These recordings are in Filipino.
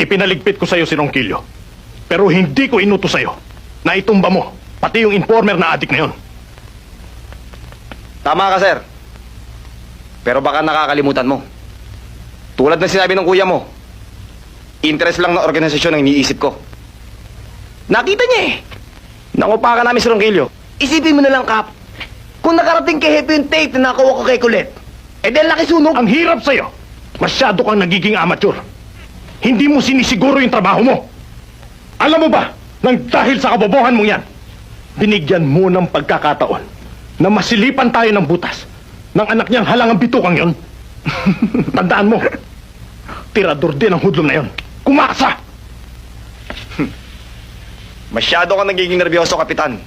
Ipinaligpit ko sa'yo si Ronquillo. Pero hindi ko inutos sa'yo na itumba mo, pati yung informer na adik na yon. Tama ka, sir. Pero baka nakakalimutan mo. Tulad ng sinabi ng kuya mo, interest lang ng organisasyon ang iniisip ko. Nakita niya eh. Nangupakan namin si Ronquillo. Isipin mo na lang, Kap. Kung nakarating kay Happy yung tape na nakuha ko kay Colette, eh dahil laki sunog. Ang hirap sa'yo. Masyado kang nagiging amateur. Hindi mo sinisiguro yung trabaho mo. Alam mo ba, nang dahil sa kabobohan mong yan, binigyan mo ng pagkakataon na masilipan tayo ng butas ng anak niyang halangang bitukang yon. Tandaan mo, tirador din ang hudlom na yon. Kumakasa! Masyado kang nagiging nervyoso, Kapitan.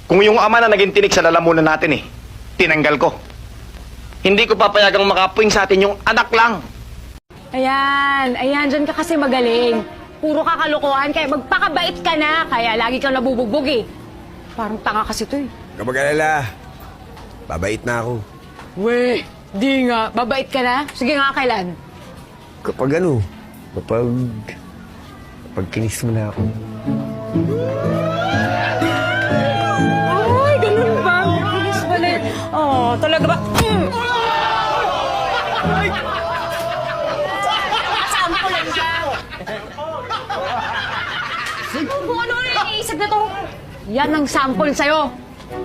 Kung yung ama na naging tinik sa lalamunan natin eh, tinanggal ko. Hindi ko papayagang makapuwing sa atin yung anak lang. Ayan, dyan ka kasi magaling. Puro kakalukuhan, kaya magpakabait ka na. Kaya lagi kang nabubugbog eh. Parang tanga kasi to eh. Kapag alala, babait na ako. Weh, di nga. Babait ka na? Sige nga, kailan? Kapag ano, kapag kinis mo na ako. Ay, ganun ba? Bilis pala yun. Oh, talaga ba? Kasama ko lang siya. Kung ano na iniisip na to? Yan ang sample sa'yo.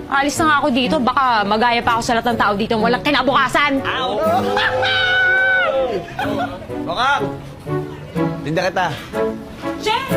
Alis na nga ako dito. Baka magaya pa ako sa lahat ng tao dito. Walang kinabukasan. Baka! Tinda kita. Chef!